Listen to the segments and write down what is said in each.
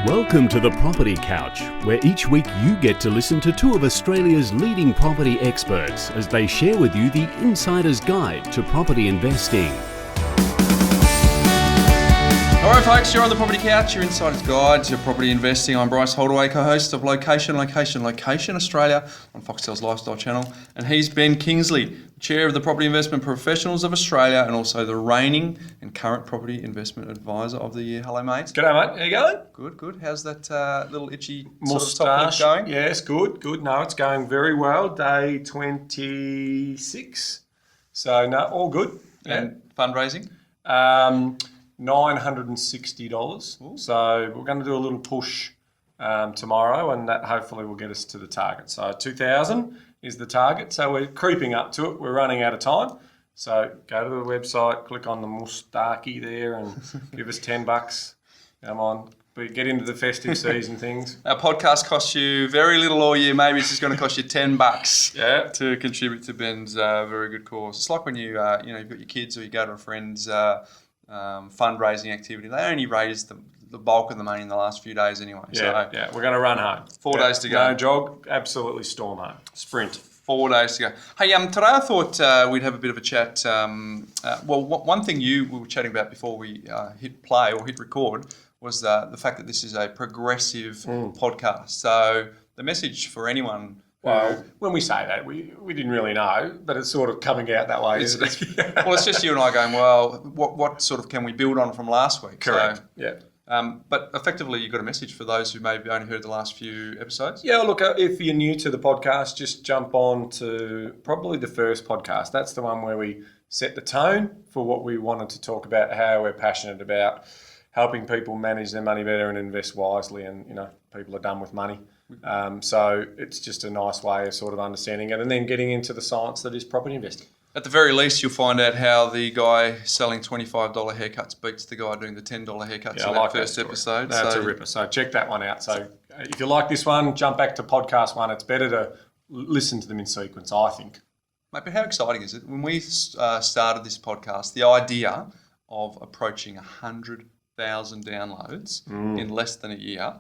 Welcome to the Property Couch, where each week you get to listen to two of Australia's leading property experts as they share with you the insider's guide to property investing. All right, folks, you're on the Property Couch, your insider's guide to property investing. I'm Bryce, Holdaway, co-host of Location Australia on Foxtel's Lifestyle Channel. And he's Ben Kingsley, chair of the Property Investment Professionals of Australia and also the reigning and current Property Investment Advisor of the Year. Hello, mate. G'day, mate. How you going? Good, good. How's that little itchy Moustache sort of top lip going? Yes, good. No, it's going very well. Day 26. So, no, all good. And fundraising? $960. Ooh. So we're going to do a little push tomorrow, and that hopefully will get us to the target. So 2,000 is the target. So we're creeping up to it. We're running out of time. So go to the website, click on the moustache there, and give us $10. Come on. But get into the festive season things. Our podcast costs you very little all year. Maybe it's just going to cost you $10 to contribute to Ben's very good cause. It's like when you've got your kids or you go to a friend's fundraising activity. They only raised the bulk of the money in the last few days anyway. Yeah, we're going to run home. 4 days to go. No jog, absolutely storm home. Sprint. 4 days to go. Hey, today I thought we'd have a bit of a chat. One thing we were chatting about before we hit play or hit record was the fact that this is a progressive podcast. So the message for anyone. Well, when we say that, we didn't really know, but it's sort of coming out that way. It's just you and I going, well, what sort of can we build on from last week? Correct, so, yeah. But effectively, you've got a message for those who maybe only heard the last few episodes? Yeah, look, if you're new to the podcast, just jump on to probably the first podcast. That's the one where we set the tone for what we wanted to talk about, how we're passionate about helping people manage their money better and invest wisely, and, people are done with money. So it's just a nice way of sort of understanding it and then getting into the science that is property investing. At the very least, you'll find out how the guy selling $25 haircuts beats the guy doing the $10 haircuts in that first episode. That's a ripper. So check that one out. So if you like this one, jump back to podcast one. It's better to listen to them in sequence, I think. Mate, but how exciting is it? When we started this podcast, the idea of approaching 100,000 downloads in less than a year,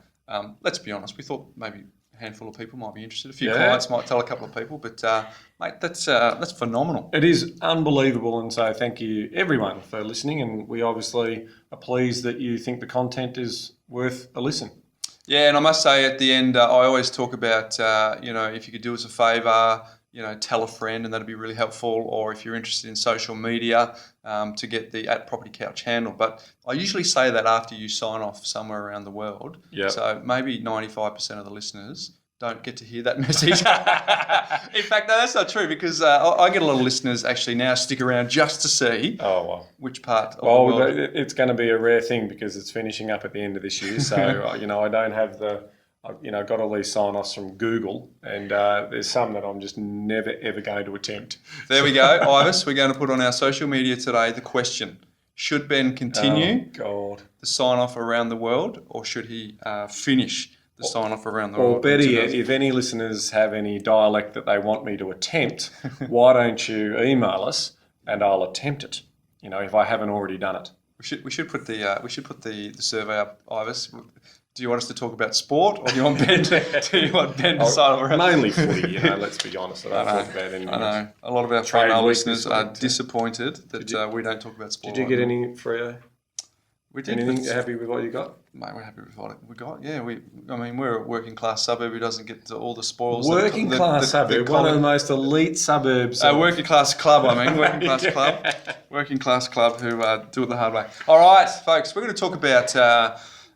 let's be honest, we thought maybe a handful of people might be interested. A few clients might tell a couple of people, but mate, that's phenomenal. It is unbelievable, and so thank you everyone for listening, and we obviously are pleased that you think the content is worth a listen. Yeah, and I must say at the end, I always talk about, if you could do us a favour, tell a friend, and that'd be really helpful. Or if you're interested in social media, to get the @PropertyCouch handle. But I usually say that after you sign off somewhere around the world. Yep. So maybe 95% of the listeners don't get to hear that message. In fact, no, that's not true, because I get a lot of listeners actually now stick around just to see which part of the world. It's going to be a rare thing because it's finishing up at the end of this year. So, I don't have got all these sign-offs from Google, and there's some that I'm just never, ever going to attempt. There we go. Ivis, we're going to put on our social media today the question: should Ben continue the sign-off around the world, or should he finish the sign-off around the world? Or better yet, if any listeners have any dialect that they want me to attempt, why don't you email us and I'll attempt it, if I haven't already done it. We should put the survey up, Ivis. Do you want us to talk about sport, or do you want Ben to sign off around? Mainly footy, let's be honest. I don't talk about anything. I know. A lot of our female listeners are disappointed that we don't talk about sport. Did you get any Freo? We did. Anything happy with what you got? Mate, we're happy with what we got. Yeah, we're a working class suburb who doesn't get all the spoils. Working class suburb, one of the most elite suburbs. Working class club, working class club. Working class club who do it the hard way. All right, folks, we're going to talk about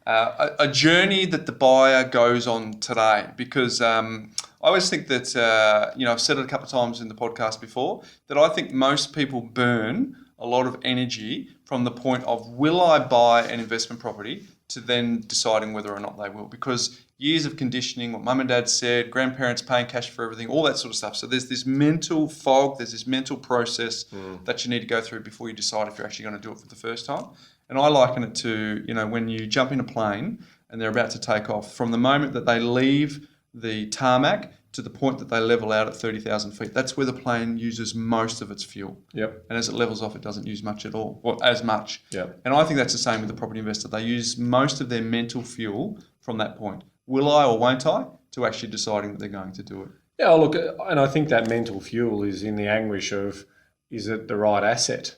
a journey that the buyer goes on today, because I always think that, I've said it a couple of times in the podcast before, that I think most people burn a lot of energy from the point of, will I buy an investment property, to then deciding whether or not they will, because years of conditioning, what mum and dad said, grandparents paying cash for everything, all that sort of stuff. So there's this mental fog, there's this mental process that you need to go through before you decide if you're actually going to do it for the first time. And I liken it to, when you jump in a plane and they're about to take off, from the moment that they leave the tarmac to the point that they level out at 30,000 feet. That's where the plane uses most of its fuel. Yep. And as it levels off, it doesn't use much at all, or as much. Yep. And I think that's the same with the property investor. They use most of their mental fuel from that point. Will I or won't I? To actually deciding that they're going to do it. Yeah, look, and I think that mental fuel is in the anguish of, is it the right asset?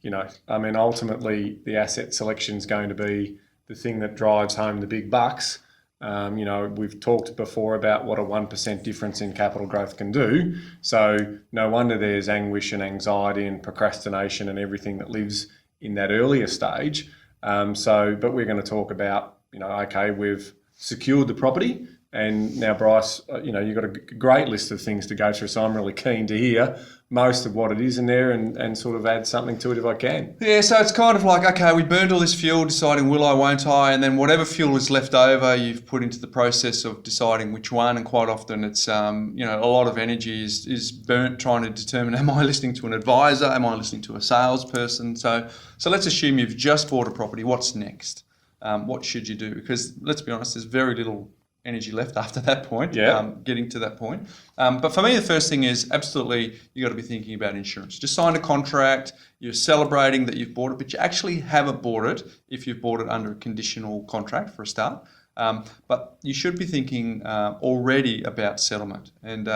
You know, I mean, ultimately, the asset selection is going to be the thing that drives home the big bucks. You know, we've talked before about what a 1% difference in capital growth can do. So no wonder there's anguish and anxiety and procrastination and everything that lives in that earlier stage. But we're going to talk about, you know, okay, we've secured the property. And now, Bryce, you know, you've got a great list of things to go through, so I'm really keen to hear most of what it is in there and sort of add something to it if I can. Yeah, so it's kind of like, okay, we burned all this fuel, deciding will I, won't I, and then whatever fuel is left over, you've put into the process of deciding which one, and quite often it's, you know, a lot of energy is burnt trying to determine, am I listening to an advisor, am I listening to a salesperson? So let's assume you've just bought a property, what's next? What should you do? Because let's be honest, there's very little energy left after that point, getting to that point. But for me, the first thing is absolutely you got to be thinking about insurance. Just signed a contract, you're celebrating that you've bought it, but you actually haven't bought it if you've bought it under a conditional contract for a start. But you should be thinking already about settlement. And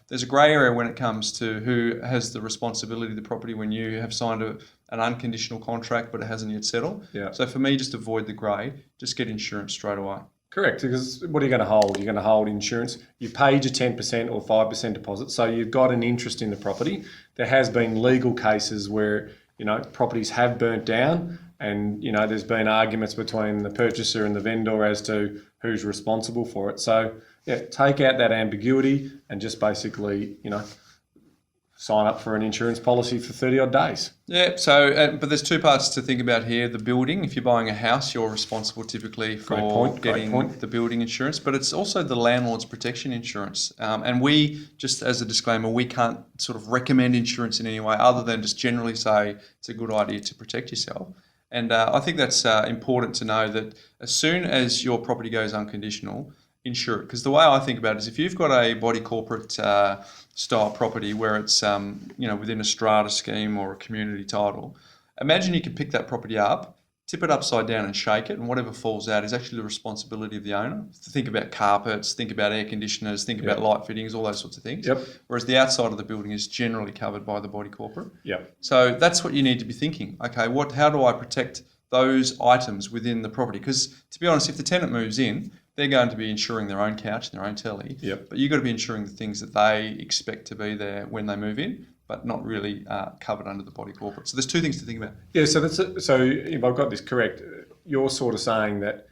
there's a grey area when it comes to who has the responsibility of the property when you have signed an unconditional contract but it hasn't yet settled. Yeah. So for me, just avoid the grey, just get insurance straight away. Correct, because what are you going to hold? You're going to hold insurance. You paid your 10% or 5% deposit, so you've got an interest in the property. There has been legal cases where, you know, properties have burnt down and, you know, there's been arguments between the purchaser and the vendor as to who's responsible for it. So, yeah, take out that ambiguity and just basically, you know, sign up for an insurance policy for 30 odd days. Yeah, so, but there's two parts to think about here. The building, if you're buying a house, you're responsible typically for getting the building insurance, but it's also the landlord's protection insurance. And we, just as a disclaimer, we can't sort of recommend insurance in any way other than just generally say it's a good idea to protect yourself. And I think that's important to know that as soon as your property goes unconditional, insure it. Because the way I think about it is if you've got a body corporate style property where it's you know, within a strata scheme or a community title, imagine you could pick that property up, tip it upside down and shake it, and whatever falls out is actually the responsibility of the owner. Think about carpets, think about air conditioners, think about light fittings, all those sorts of things. Yep. Whereas the outside of the building is generally covered by the body corporate. Yep. So that's what you need to be thinking. Okay, how do I protect those items within the property? Because to be honest, if the tenant moves in, they're going to be insuring their own couch and their own telly. Yep. But you've got to be insuring the things that they expect to be there when they move in, but not really covered under the body corporate. So there's two things to think about. Yeah, so if I've got this correct, you're sort of saying that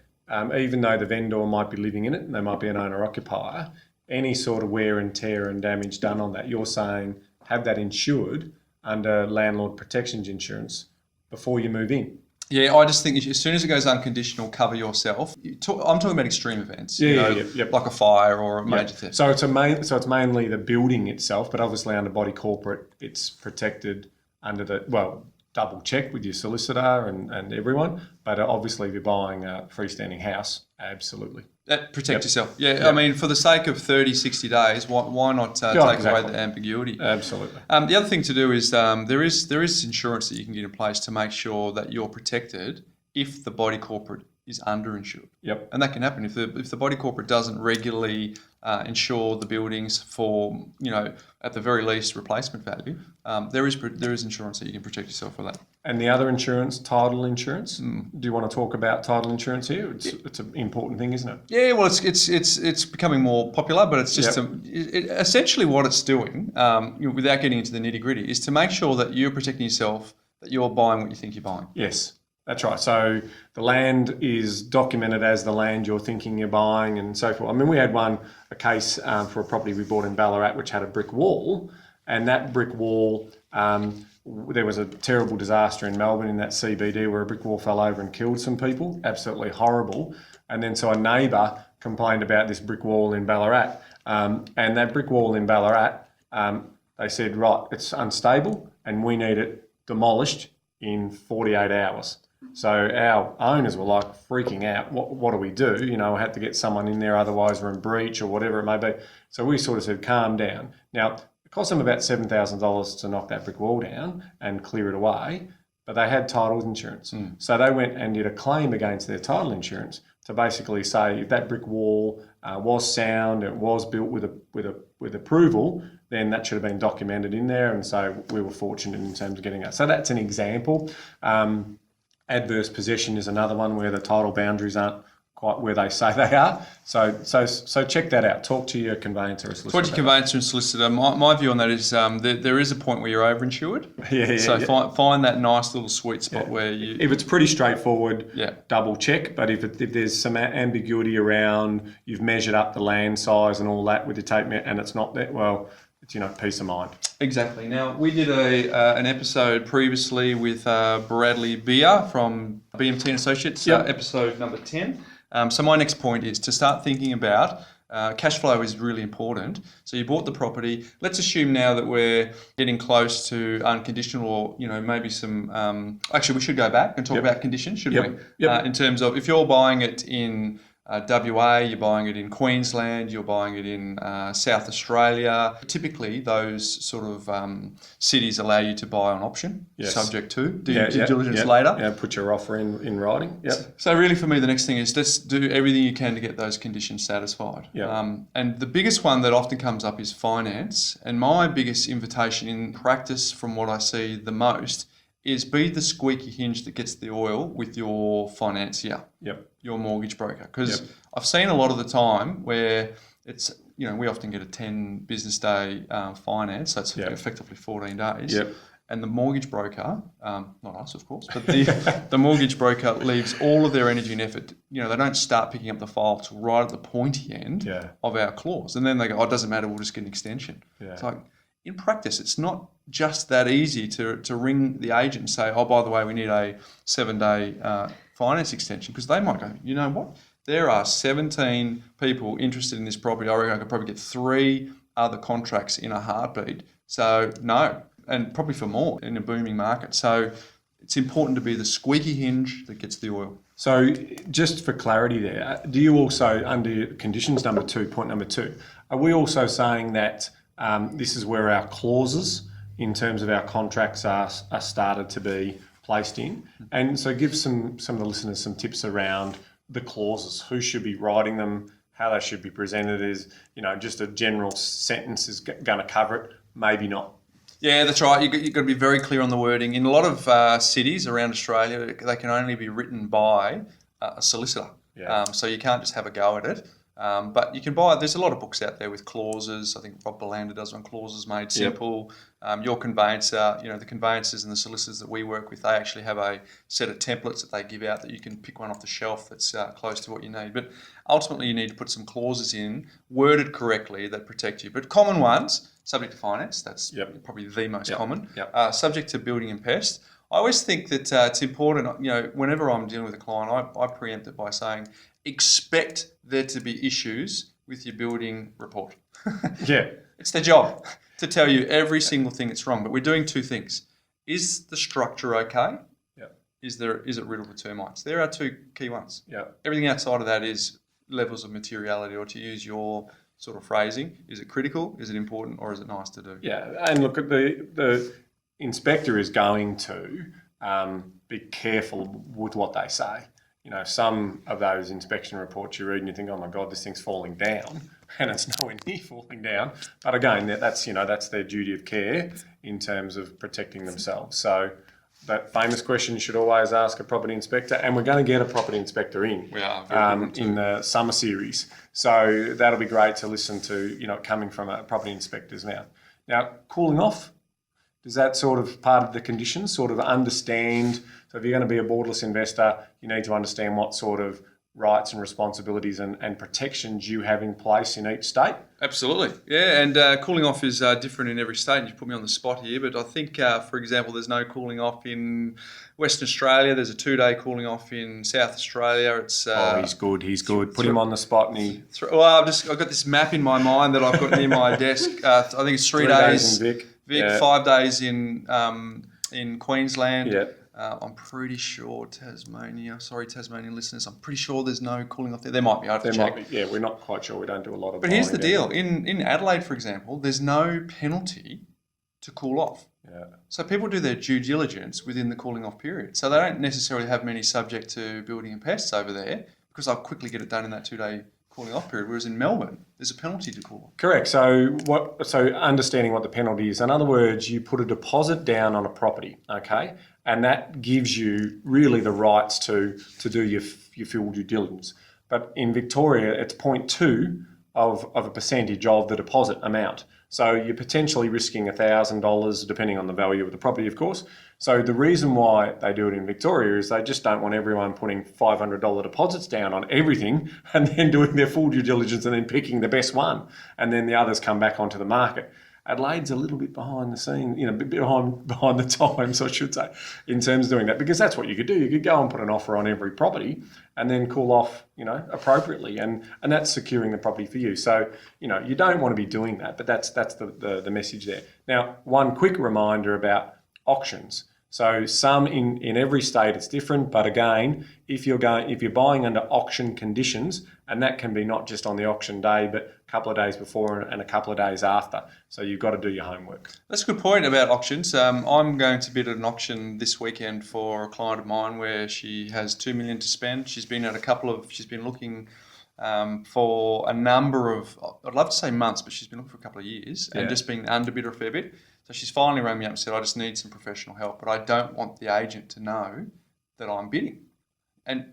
even though the vendor might be living in it and they might be an owner-occupier, any sort of wear and tear and damage done on that, you're saying have that insured under landlord protections insurance before you move in. Yeah, I just think as soon as it goes unconditional, cover yourself. I'm talking about extreme events, like a fire or a major theft. So it's mainly the building itself, but obviously under body corporate, it's protected under double check with your solicitor and everyone. But obviously, if you're buying a freestanding house, absolutely. Protect yourself. Yeah, I mean, for the sake of 30, 60 days, why not take away the ambiguity? Absolutely. The other thing to do is there is insurance that you can get in place to make sure that you're protected if the body corporate is underinsured. Yep. And that can happen if the body corporate doesn't regularly insure the buildings for, you know, at the very least replacement value. There is insurance that you can protect yourself for that. And the other insurance, title insurance. Do you want to talk about title insurance here? It's an important thing, isn't it? Yeah, well, it's becoming more popular, but it's just essentially what it's doing, without getting into the nitty gritty, is to make sure that you're protecting yourself, that you're buying what you think you're buying. Yes. That's right. So the land is documented as the land you're thinking you're buying and so forth. I mean, we had a case for a property we bought in Ballarat which had a brick wall, and that brick wall, there was a terrible disaster in Melbourne in that CBD where a brick wall fell over and killed some people. Absolutely horrible. And then so a neighbour complained about this brick wall in Ballarat, and that brick wall in Ballarat, they said, right, it's unstable and we need it demolished in 48 hours. So our owners were like freaking out. What do we do? You know, we had to get someone in there, otherwise we're in breach or whatever it may be. So we sort of said, calm down. Now, it cost them about $7,000 to knock that brick wall down and clear it away, but they had title insurance. So they went and did a claim against their title insurance to basically say if that brick wall was sound, it was built with approval, then that should have been documented in there. And so we were fortunate in terms of getting that. So that's an example. Adverse possession is another one where the title boundaries aren't quite where they say they are. So check that out. Talk to your conveyancer or solicitor. Talk to your conveyancer and solicitor. My view on that is there is a point where you're overinsured. So find that nice little sweet spot where you... If it's pretty straightforward, double check. But if there's some ambiguity around, you've measured up the land size and all that with your tape and it's not that, well, it's, peace of mind. Exactly. Now, we did an episode previously with Bradley Beer from BMT and Associates, episode number 10. So my next point is to start thinking about cash flow is really important. So you bought the property. Let's assume now that we're getting close to unconditional or, maybe some... actually, we should go back and talk about conditions, shouldn't we? In terms of if you're buying it in... WA, you're buying it in Queensland, you're buying it in South Australia. Typically, those sort of cities allow you to buy on option, subject to due diligence later. Yeah, put your offer in writing. Yep. So really for me, the next thing is just do everything you can to get those conditions satisfied. And the biggest one that often comes up is finance. And my biggest invitation in practice from what I see the most is be the squeaky hinge that gets the oil with your financier, your mortgage broker. Because I've seen a lot of the time where it's, we often get a 10 business day finance, so it's effectively 14 days. And the mortgage broker, not us of course, but the mortgage broker leaves all of their energy and effort. They don't start picking up the file till right at the pointy end of our clause. And then they go, it doesn't matter, we'll just get an extension. It's like, in practice, it's not just that easy to ring the agent and say, by the way, we need a 7-day finance extension, because they might go, you know what? There are 17 people interested in this property. I reckon I could probably get 3 other contracts in a heartbeat. So no, and probably for more in a booming market. So it's important to be the squeaky hinge that gets the oil. So just for clarity there, do you also, under conditions point number 2, are we also saying that this is where our clauses in terms of our contracts are started to be placed in? And so give some of the listeners some tips around the clauses, who should be writing them, how they should be presented. Is, just a general sentence is going to cover it, maybe not. Yeah, that's right. You've got to be very clear on the wording. In a lot of cities around Australia, they can only be written by a solicitor. So you can't just have a go at it. But you can buy, there's a lot of books out there with clauses. I think Rob Belander does one, Clauses Made Simple. Your conveyancer, the conveyancers and the solicitors that we work with, they actually have a set of templates that they give out that you can pick one off the shelf that's close to what you need. But ultimately you need to put some clauses in, worded correctly, that protect you. But common ones, subject to finance, that's probably the most common. Subject to building and pest. I always think that it's important, whenever I'm dealing with a client, I preempt it by saying, expect there to be issues with your building report. It's their job to tell you every single thing that's wrong. But we're doing 2 things. Is the structure okay? Is it riddled with termites? There are 2 key ones. Everything outside of that is levels of materiality, or to use your sort of phrasing, is it critical, is it important, or is it nice to do? And look, at the inspector is going to be careful with what they say. Some of those inspection reports you read and you think, oh my God, this thing's falling down, and it's nowhere near falling down. But again, that's their duty of care in terms of protecting themselves. So that famous question you should always ask a property inspector, and we're going to get a property inspector in. We are in the summer series. So that'll be great to listen to, coming from a property inspector's mouth. Now, cooling off, does that sort of part of the conditions, sort of understand? So if you're going to be a borderless investor, you need to understand what sort of rights and responsibilities and protections you have in place in each state. Absolutely. Yeah, and cooling off is different in every state. And you put me on the spot here, but I think, for example, there's no cooling off in Western Australia. There's a 2-day cooling off in South Australia. It's he's good. Put him on the spot. And I've got this map in my mind that I've got near my desk. I think it's 3 days in Vic. 5 days in Queensland. I'm pretty sure Tasmanian listeners, I'm pretty sure there's no cooling off there. There might be, I have to check. Might be, yeah, we're not quite sure. We don't do a lot of But here's the buying deal. In Adelaide, for example, there's no penalty to cool off. Yeah. So people do their due diligence within the cooling off period. So they don't necessarily have many subject to building and pests over there because they'll quickly get it done in that 2-day cooling off period. Whereas in Melbourne, there's a penalty to cool off. Correct. So understanding what the penalty is, in other words, you put a deposit down on a property, okay, and that gives you really the rights to do your full due diligence. But in Victoria, it's 0.2 of a percentage of the deposit amount. So you're potentially risking $1,000, depending on the value of the property, of course. So the reason why they do it in Victoria is they just don't want everyone putting $500 deposits down on everything and then doing their full due diligence and then picking the best one. And then the others come back onto the market. Adelaide's a little bit behind the scene, a bit behind the times, I should say, in terms of doing that, because that's what you could do. You could go and put an offer on every property and then cool off, appropriately, and that's securing the property for you. So, you don't want to be doing that, but that's the message there. Now, one quick reminder about auctions. So some in every state it's different, but again, if you're buying under auction conditions, and that can be not just on the auction day, but a couple of days before and a couple of days after. So you've got to do your homework. That's a good point about auctions. I'm going to bid at an auction this weekend for a client of mine where she has $2 million to spend. She's been looking for a number of, I'd love to say months, but she's been looking for a couple of years and just been underbidder a fair bit. So she's finally rang me up and said, I just need some professional help, but I don't want the agent to know that I'm bidding. And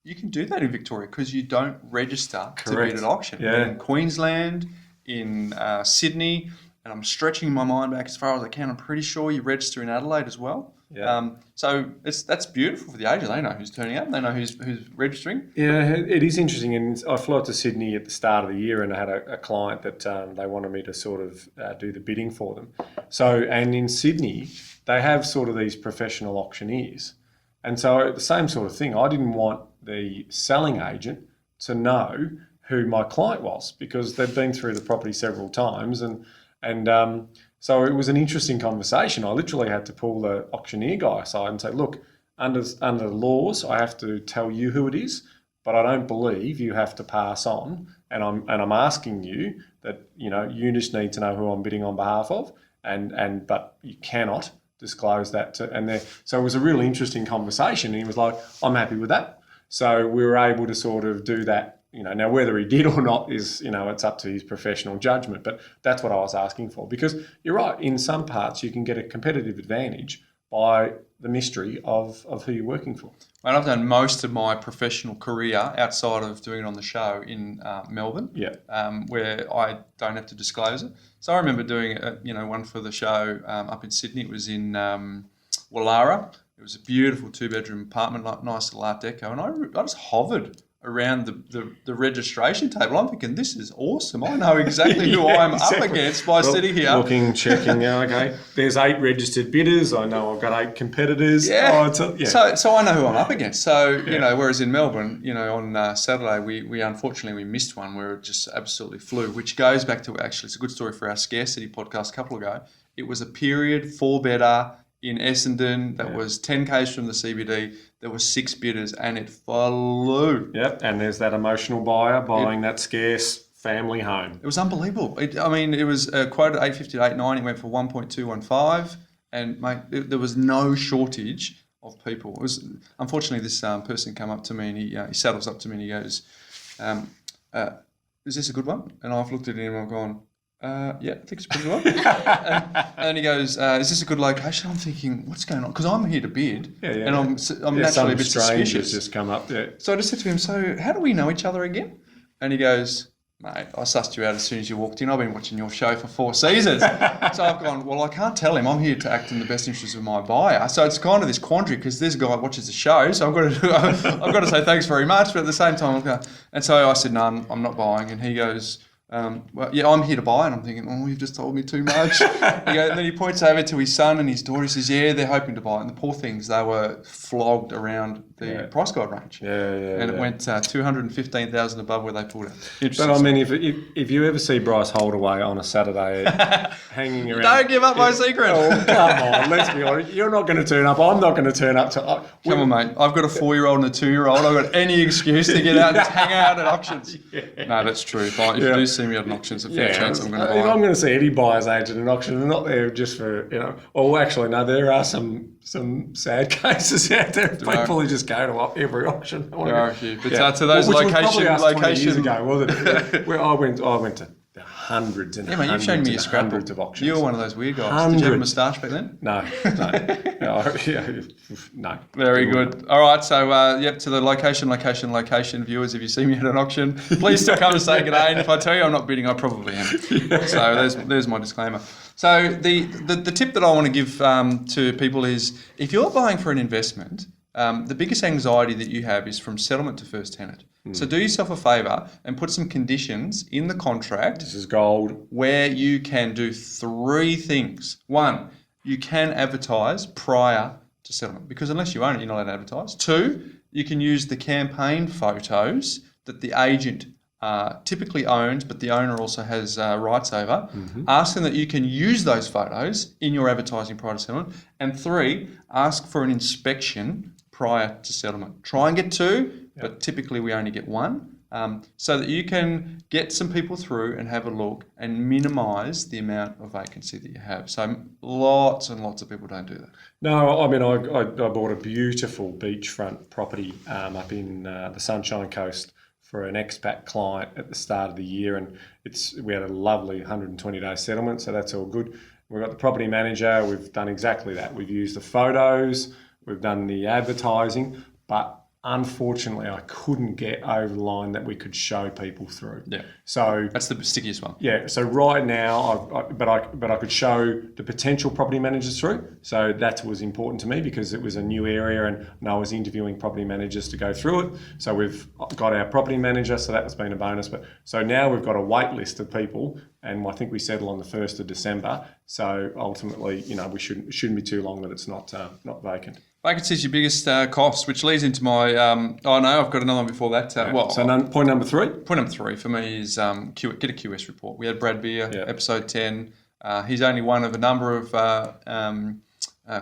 you can do that in Victoria because you don't register to bid at auction. Yeah. In Queensland, in Sydney, and I'm stretching my mind back as far as I can, I'm pretty sure you register in Adelaide as well. Yeah. So that's beautiful for the agent. They know who's turning up. They know who's registering. Yeah, it is interesting. And I flew to Sydney at the start of the year, and I had a client that they wanted me to sort of do the bidding for them. So, and in Sydney, they have sort of these professional auctioneers. And so the same sort of thing. I didn't want the selling agent to know who my client was because they'd been through the property several times, and so it was an interesting conversation. I literally had to pull the auctioneer guy aside and say, look, under the laws, I have to tell you who it is, but I don't believe you have to pass on. And I'm asking you that, you just need to know who I'm bidding on behalf of, but you cannot disclose that so it was a really interesting conversation, and he was like, I'm happy with that. So we were able to sort of do that. Now whether he did or not is, it's up to his professional judgment, but that's what I was asking for, because you're right, in some parts you can get a competitive advantage by the mystery of who you're working for. And I've done most of my professional career outside of doing it on the show in Melbourne, where I don't have to disclose it. So I remember doing one for the show up in Sydney. It was in Wallara. It was a beautiful 2-bedroom apartment, like nice little Art Deco, and I just hovered around the registration table. I'm thinking, this is awesome. I know exactly who I'm up against by sitting here. Looking, checking, okay. There's 8 registered bidders. I know I've got 8 competitors. Yeah. So I know who I'm up against. So, whereas in Melbourne, on Saturday, we unfortunately missed one where it just absolutely flew, which goes back to, actually, it's a good story for our Scarcity podcast a couple ago. It was a period 4-bedder in Essendon that was 10 k's from the CBD. There were 6 bidders and it flew. Yep, and there's that emotional buyer buying that scarce family home. It was unbelievable. It was quoted at 850 to 890. It went for 1.215, and mate, there was no shortage of people. It was, unfortunately, this person came up to me and he saddles up to me and he goes, "Is this a good one?" And I've looked at him and I've gone, yeah, I think it's a pretty good one. and he goes, is this a good location? I'm thinking, what's going on? Because I'm here to bid, and I'm naturally a bit suspicious. Just come up, So I just said to him, so how do we know each other again? And he goes, mate, I sussed you out as soon as you walked in. I've been watching your show for 4 seasons. So I've gone, well, I can't tell him. I'm here to act in the best interest of my buyer. So it's kind of this quandary because this guy watches the show, so I've got to say thanks very much, but at the same time, and so I said, no, I'm not buying. And he goes, well, yeah, I'm here to buy. And I'm thinking, oh, you've just told me too much. And then he points over to his son and his daughter. He says, yeah, they're hoping to buy it. And the poor things, they were flogged around the price guide range. And it went 215,000 above where they pulled it. But I mean, if you ever see Bryce Holdaway on a Saturday hanging around... Don't give up my secret. Oh, come on, let's be honest. You're not going to turn up. I'm not going to turn up. Come on, mate. I've got a 4-year-old and a 2-year-old. I've got any excuse to get out and just hang out at auctions. No, that's true. If you do see me at an auction, it's a fair chance I'm going to buy. If I'm going to see any buyer's agent at an auction, they're not there just for, Oh, actually, no, there are some sad cases out there. People who just go to every auction. There are a few. But to those location years ago, wasn't it? Where I went to hundreds and hundreds, you've shown me your scrapbook. Hundreds of auctions. You were one of those weird guys. Did you have a moustache back then? No. No. Very good. All right, so to the location viewers, if you see me at an auction, please still come and say good day. And if I tell you I'm not bidding, I probably am. So there's my disclaimer. So the tip that I want to give to people is, if you're buying for an investment, the biggest anxiety that you have is from settlement to first tenant. So do yourself a favour and put some conditions in the contract. This is gold. Where you can do 3 things. 1, you can advertise prior to settlement, because unless you own it, you're not allowed to advertise. 2, you can use the campaign photos that the agent typically owns, but the owner also has rights over. Ask them that you can use those photos in your advertising prior to settlement. And 3, ask for an inspection prior to settlement. Try and get 2, but typically we only get 1, so that you can get some people through and have a look and minimise the amount of vacancy that you have. So lots and lots of people don't do that. No, I mean, I bought a beautiful beachfront property up in the Sunshine Coast for an expat client at the start of the year, and we had a lovely 120-day settlement, so that's all good. We've got the property manager. We've done exactly that. We've used the photos. We've done the advertising, but unfortunately, I couldn't get over the line that we could show people through. Yeah. So that's the stickiest one. Yeah. So right now, but I could show the potential property managers through. So that was important to me because it was a new area, and I was interviewing property managers to go through it. So we've got our property manager. So that has been a bonus. But so now we've got a wait list of people, and I think we settle on the 1st of December. So ultimately, we shouldn't be too long that it's not vacant. Vacancy is your biggest cost, which leads into my... I've got another one before that. Point number 3? Point number 3 for me is get a QS report. We had Brad Beer, episode 10. He's only one of a number of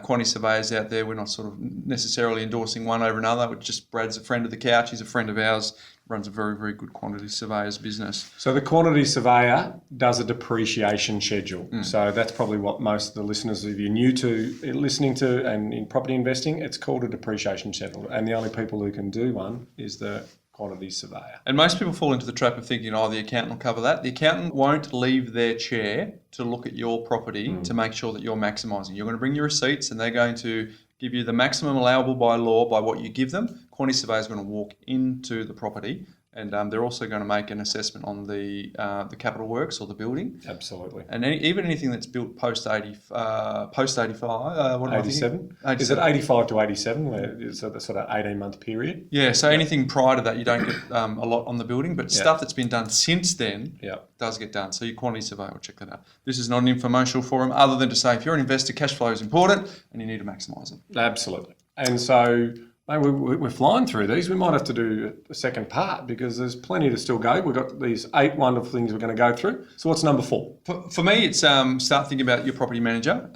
quantity surveyors out there. We're not sort of necessarily endorsing one over another. Brad's a friend of the couch. He's a friend of ours. Runs a very, very good quantity surveyor's business. So the quantity surveyor does a depreciation schedule. So that's probably what most of the listeners, if you're new to listening to and in property investing, it's called a depreciation schedule. And the only people who can do one is the quantity surveyor. And most people fall into the trap of thinking, the accountant will cover that. The accountant won't leave their chair to look at your property to make sure that you're maximising. You're going to bring your receipts, and they're going to give you the maximum allowable by law by what you give them. Quantity surveyor is going to walk into the property, and they're also going to make an assessment on the capital works or the building. Absolutely. And even anything that's built post 85. 87. Is it 85 to 87? Where it's a sort of 18-month period. Yeah. So anything prior to that, you don't get a lot on the building, but stuff that's been done since then does get done. So your quantity surveyor will check that out. This is not an infomercial forum, other than to say if you're an investor, cash flow is important, and you need to maximise it. Absolutely. And so, we're flying through these. We might have to do a second part because there's plenty to still go. We've got these 8 wonderful things we're going to go through. So what's number 4? For me, it's start thinking about your property manager.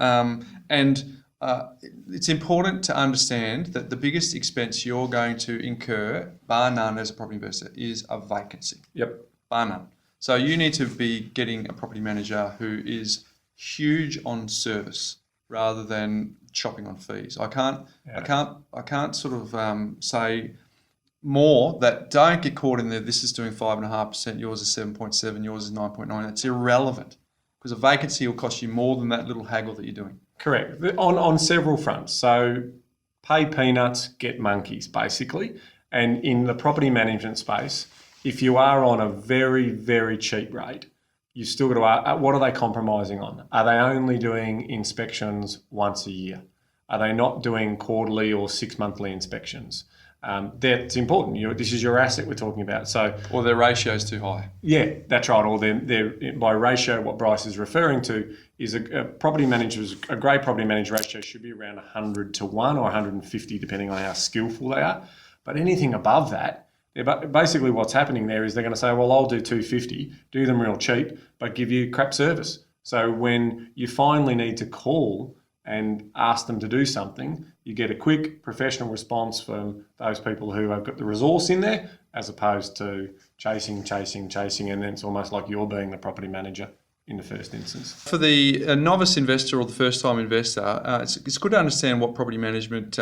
And it's important to understand that the biggest expense you're going to incur, bar none as a property investor, is a vacancy. Yep. Bar none. So you need to be getting a property manager who is huge on service rather than chopping on fees. I can't sort of say more that don't get caught in there. This is doing 5.5%. Yours is 7.7. Yours is 9.9. That's irrelevant because a vacancy will cost you more than that little haggle that you're doing. Correct. On several fronts. So pay peanuts, get monkeys, basically. And in the property management space, if you are on a very, very cheap rate, you still got to ask, what are they compromising on? Are they only doing inspections once a year? Are they not doing quarterly or 6 monthly inspections? that's important. This is your asset we're talking about. So, Or their ratio's too high. yeah, that's right. Or they're by ratio, what Bryce is referring to is a great property manager ratio should be around 100 to 1 or 150, depending on how skillful they are. But anything above that, basically what's happening there is they're going to say, well, I'll do 250, do them real cheap, but give you crap service. So when you finally need to call and ask them to do something, you get a quick professional response from those people who have got the resource in there, as opposed to chasing, and then it's almost like you're being the property manager in the first instance. For the novice investor or the first-time investor, it's good to understand what property management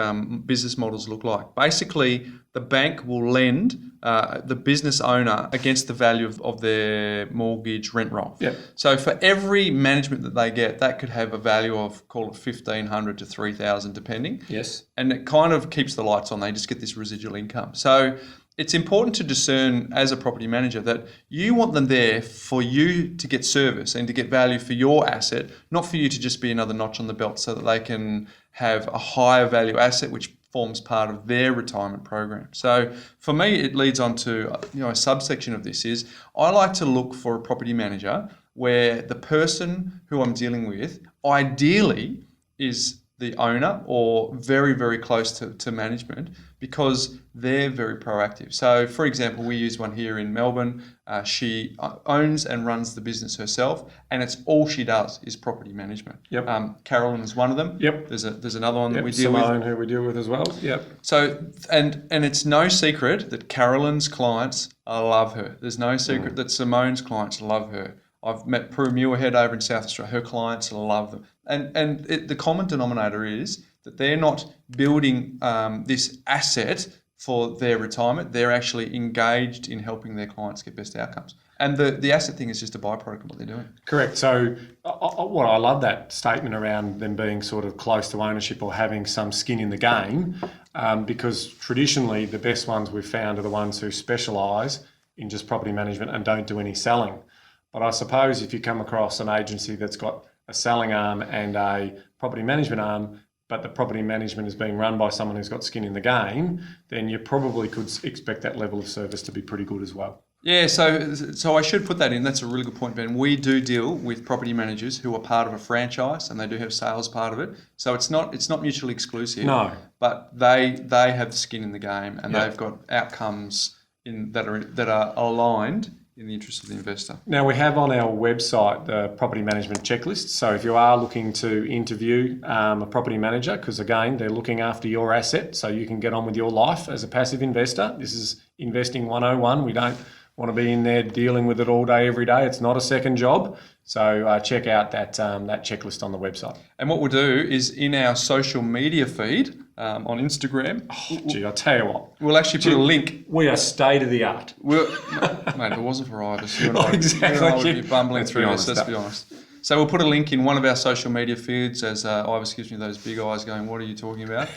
business models look like. Basically, the bank will lend the business owner against the value of their mortgage rent roll. Yep. So for every management that they get, that could have a value of, call it 1,500 to 3,000 depending. Yes. And it kind of keeps the lights on. They just get this residual income. So it's important to discern as a property manager that you want them there for you to get service and to get value for your asset, not for you to just be another notch on the belt so that they can have a higher value asset which forms part of their retirement program. So for me, it leads on to a subsection of this is I like to look for a property manager where the person who I'm dealing with ideally is the owner or very, very close to management because they're very proactive. So, for example, we use one here in Melbourne. She owns and runs the business herself, and it's all she does is property management. Yep. Carolyn is one of them. Yep. There's another one that we deal Simone, with. who we deal with as well. Yep. So, and it's no secret that Carolyn's clients love her. There's no secret that Simone's clients love her. I've met Prue Muirhead over in South Australia. Her clients love them. And the common denominator is that they're not building this asset for their retirement. They're actually engaged in helping their clients get best outcomes. And the asset thing is just a byproduct of what they're doing. Correct. So I love that statement around them being sort of close to ownership or having some skin in the game, because traditionally the best ones we've found are the ones who specialise in just property management and don't do any selling. But I suppose if you come across an agency that's got a selling arm and a property management arm, but the property management is being run by someone who's got skin in the game, then you probably could expect that level of service to be pretty good as well. Yeah, so I should put that in. That's a really good point, Ben. We do deal with property managers who are part of a franchise, and they do have sales part of it. So it's not mutually exclusive. No, but they have skin in the game, and they've got outcomes that are aligned in the interest of the investor. Now, we have on our website the property management checklist. So if you are looking to interview a property manager, because again, they're looking after your asset so you can get on with your life as a passive investor. This is investing 101. We don't want to be in there dealing with it all day, every day. It's not a second job. So check out that checklist on the website. And what we'll do is in our social media feed on Instagram. I tell you what. We'll actually put a link. We are state of the art. Mate, if it wasn't for Ibis, you and I, Exactly. you and I would be bumbling Let's through be this, honest. let's be honest. So we'll put a link in one of our social media feeds as Ibis gives me those big eyes going, what are you talking about?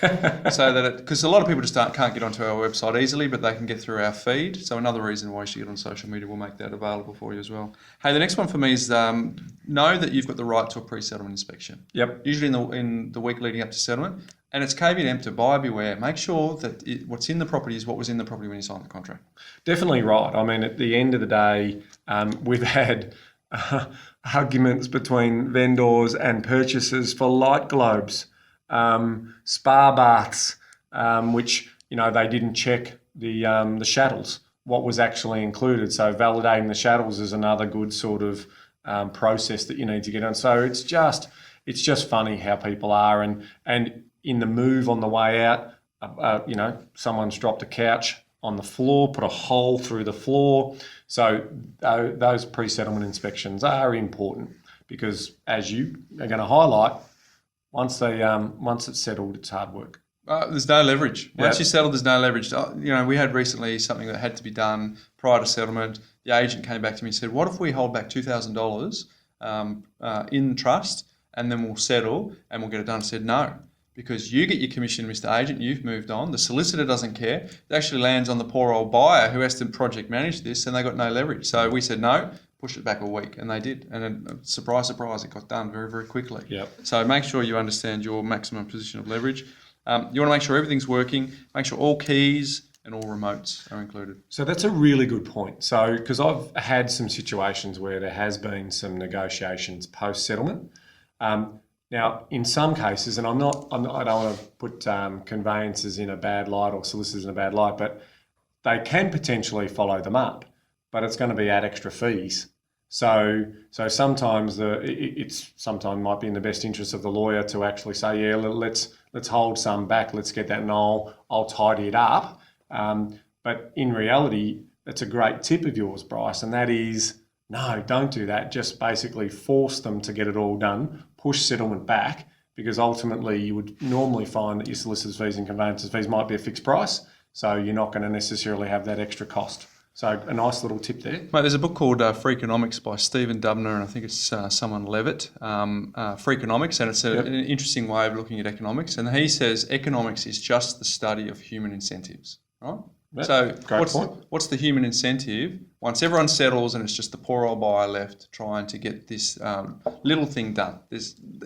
So that because a lot of people just can't get onto our website easily, but they can get through our feed. So another reason why you should get on social media, we'll make that available for you as well. Hey, the next one for me is know that you've got the right to a pre-settlement inspection. Yep. Usually in the week leading up to settlement. And it's caveat emptor, buyer beware. Make sure that what's in the property is what was in the property when you signed the contract. Definitely right. I mean, at the end of the day, we've had arguments between vendors and purchasers for light globes, spa baths, which they didn't check the shackles, what was actually included. So validating the shackles is another good sort of process that you need to get on. So it's just funny how people are, and in the move on the way out, someone's dropped a couch on the floor, put a hole through the floor. So those pre-settlement inspections are important because, as you are going to highlight, once it's settled, it's hard work. There's no leverage. Once you settle, there's no leverage. We had recently something that had to be done prior to settlement. The agent came back to me and said, what if we hold back $2,000 in trust and then we'll settle and we'll get it done? I said, no. Because you get your commission, Mr. Agent, you've moved on. The solicitor doesn't care. It actually lands on the poor old buyer who has to project manage this, and they got no leverage. So we said no, push it back a week, and they did. And then, surprise, surprise, it got done very, very quickly. Yep. So make sure you understand your maximum position of leverage. You want to make sure everything's working, make sure all keys and all remotes are included. So that's a really good point. So, because I've had some situations where there has been some negotiations post-settlement. Now, in some cases, and I don't want to put conveyancers in a bad light or solicitors in a bad light, but they can potentially follow them up, but it's going to be at extra fees. So sometimes sometimes might be in the best interest of the lawyer to actually say, yeah, let's hold some back, let's get that, and I'll tidy it up. But in reality, that's a great tip of yours, Bryce, and that is, no, don't do that. Just basically force them to get it all done, push settlement back, because ultimately you would normally find that your solicitor's fees and conveyancers fees might be a fixed price, so you're not going to necessarily have that extra cost. So a nice little tip there. Mate, there's a book called Freakonomics by Stephen Dubner, and I think it's someone Levitt, Freakonomics, and it's an interesting way of looking at economics. And he says economics is just the study of human incentives, right? Yep, so what's the human incentive? Once everyone settles and it's just the poor old buyer left trying to get this little thing done,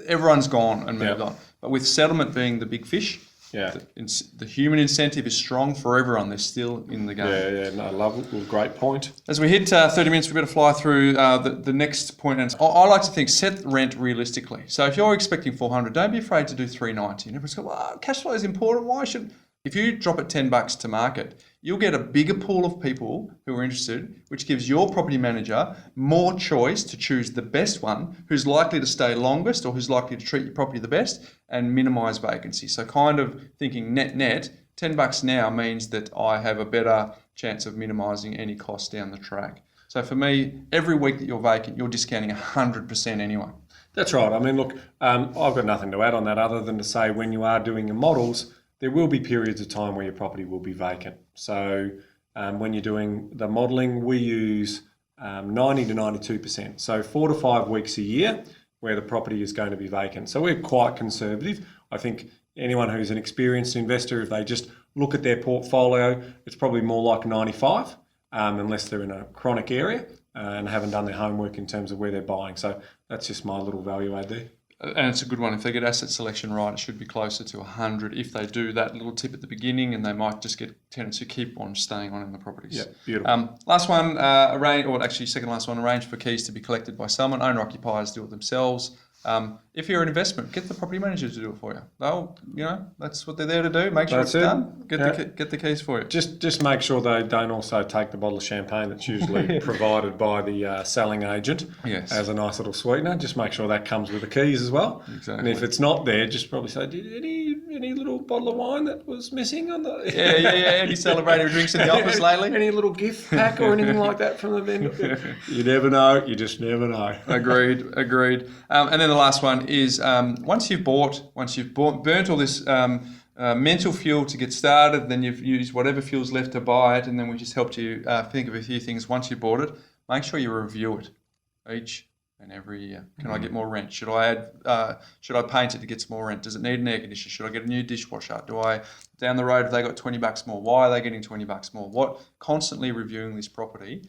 everyone's gone and moved on. But with settlement being the big fish, the human incentive is strong for everyone. They're still in the game. No, I love it. Well, great point. As we hit 30 minutes, we better fly through the next point. And I like to think, set rent realistically. So if you're expecting 400, don't be afraid to do 390. And everyone's go, well, cash flow is important. Why should... If you drop it $10 to market, you'll get a bigger pool of people who are interested, which gives your property manager more choice to choose the best one, who's likely to stay longest or who's likely to treat your property the best and minimise vacancy. So kind of thinking net, $10 now means that I have a better chance of minimising any cost down the track. So for me, every week that you're vacant, you're discounting 100% anyway. That's right. I mean, look, I've got nothing to add on that other than to say when you are doing your models, there will be periods of time where your property will be vacant. So when you're doing the modelling, we use 90 to 92%. So 4 to 5 weeks a year where the property is going to be vacant. So we're quite conservative. I think anyone who's an experienced investor, if they just look at their portfolio, it's probably more like 95, unless they're in a chronic area and haven't done their homework in terms of where they're buying. So that's just my little value add there. And it's a good one. If they get asset selection right, it should be closer to 100 if they do that little tip at the beginning, and they might just get tenants who keep on staying on in the properties. Yeah, beautiful. Last one, second last one, arrange for keys to be collected by someone. Owner-occupiers do it themselves. If you're an investment, get the property manager to do it for you. That's what they're there to do. Make sure it's done. Get the keys for you. Just make sure they don't also take the bottle of champagne that's usually provided by the selling agent as a nice little sweetener. Just make sure that comes with the keys as well. Exactly. And if it's not there, just probably say, any little bottle of wine that was missing on the... Any celebratory drinks in the office lately? Any little gift pack or anything like that from the vendor? You never know. You just never know. Agreed. And then the last one is once you've burnt all this mental fuel to get started, then you've used whatever fuel's left to buy it, and then we just helped you think of a few things once you bought it. Make sure you review it each and every year. Can I get more rent? Should I paint it to get some more rent? Does it need an air conditioner? Should I get a new dishwasher? Down the road, have they got $20 more? Why are they getting $20 more? Constantly reviewing this property.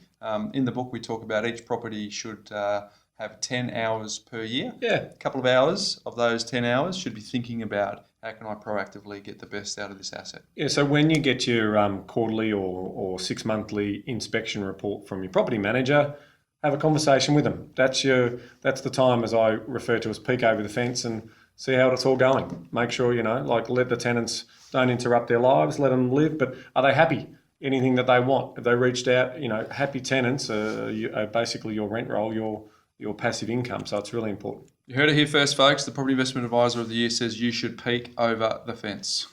In the book, we talk about each property should have 10 hours per year. Yeah. A couple of hours of those 10 hours should be thinking about how can I proactively get the best out of this asset. Yeah, so when you get your quarterly or 6 monthly inspection report from your property manager, have a conversation with them. That's the time, as I refer to as peek over the fence and see how it's all going. Make sure, let the tenants, don't interrupt their lives, let them live, but are they happy? Anything that they want. If they reached out, happy tenants are basically your rent roll, your passive income. So it's really important. You heard it here first, folks. The Property Investment Advisor of the Year says you should peek over the fence.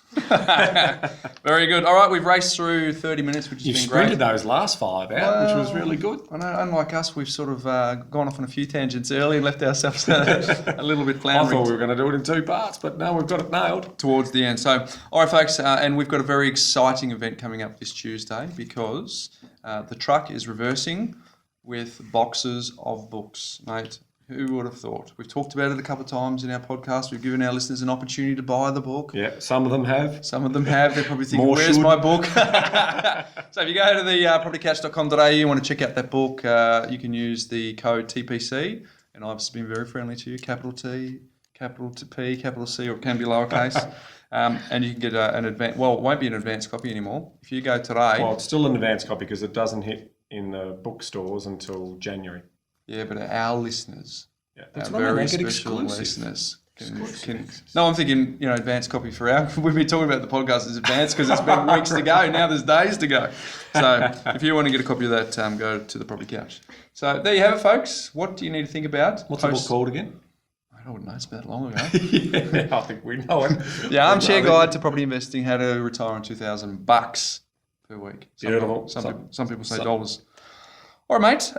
Very good. All right, we've raced through 30 minutes, which has been great. You've sprinted those last 5 out, which was really good. I know, unlike us, we've sort of gone off on a few tangents early and left ourselves a little bit floundering. I thought we were going to do it in 2 parts, but no, we've got it nailed. Towards the end. So, all right, folks, and we've got a very exciting event coming up this Tuesday because the truck is reversing with boxes of books, mate. Who would have thought? We've talked about it a couple of times in our podcast. We've given our listeners an opportunity to buy the book. Yeah, some of them have. They're probably thinking, where's my book? So if you go to the propertycatch.com.au, you want to check out that book, you can use the code TPC. And I've been very friendly to you, capital T, capital P, capital C, or it can be lowercase. And you can get an advanced. Well, it won't be an advanced copy anymore. If you go today. Well, it's still an advanced copy because it doesn't hit in the bookstores until January. Yeah, but our listeners, That's our what I mean, very they get special exclusive. listeners. No, I'm thinking, advanced copy for our. We've been talking about the podcast as advanced because it's been weeks to go. Now there's days to go. So if you want to get a copy of that, go to the Property Couch. So there you have it, folks. What do you need to think about? What's the book called again? I wouldn't know. It's about long ago. I think we know it. The Armchair Guide to Property Investing: How to Retire on $2,000 per week. Beautiful. Some people say dollars. All right, mate.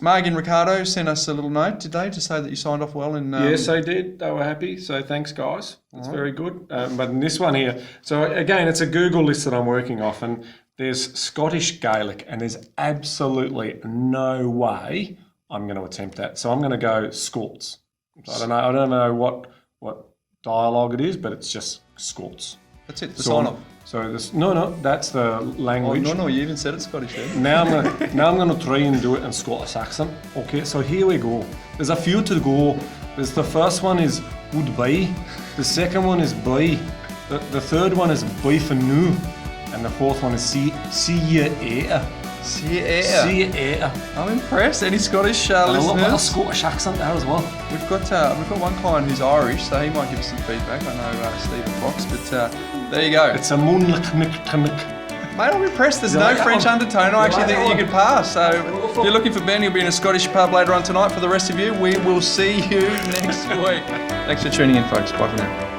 Marg and Ricardo sent us a little note today to say that you signed off well. Yes, they did. They were happy. So thanks, guys. It's very good. But in this one here, so again, it's a Google list that I'm working off, and there's Scottish Gaelic, and there's absolutely no way I'm going to attempt that. So I'm going to go Scots. I don't know what dialogue it is, but it's just Scots. That's it. The sign off. So that's the language. Oh, no, you even said it Scottish there. Now I'm gonna try and do it in Scottish accent. Okay, so here we go. There's a few to go. The first one is goodbye. The second one is bye. The third one is bye for now. And the fourth one is see you later. See you later. See you later. I'm impressed. Any Scottish And a little bit of listeners? Scottish accent there as well. We've got one client who's Irish, so he might give us some feedback. I know Stephen Fox, but there you go. It's a moonlick. Mate, I'm impressed. There's You no like that French one? undertone. I actually like think that that you one? could pass. So if you're looking for Ben, he'll be in a Scottish pub later on tonight. For the rest of you, we will see you next week. Thanks for tuning in, folks. Bye for now.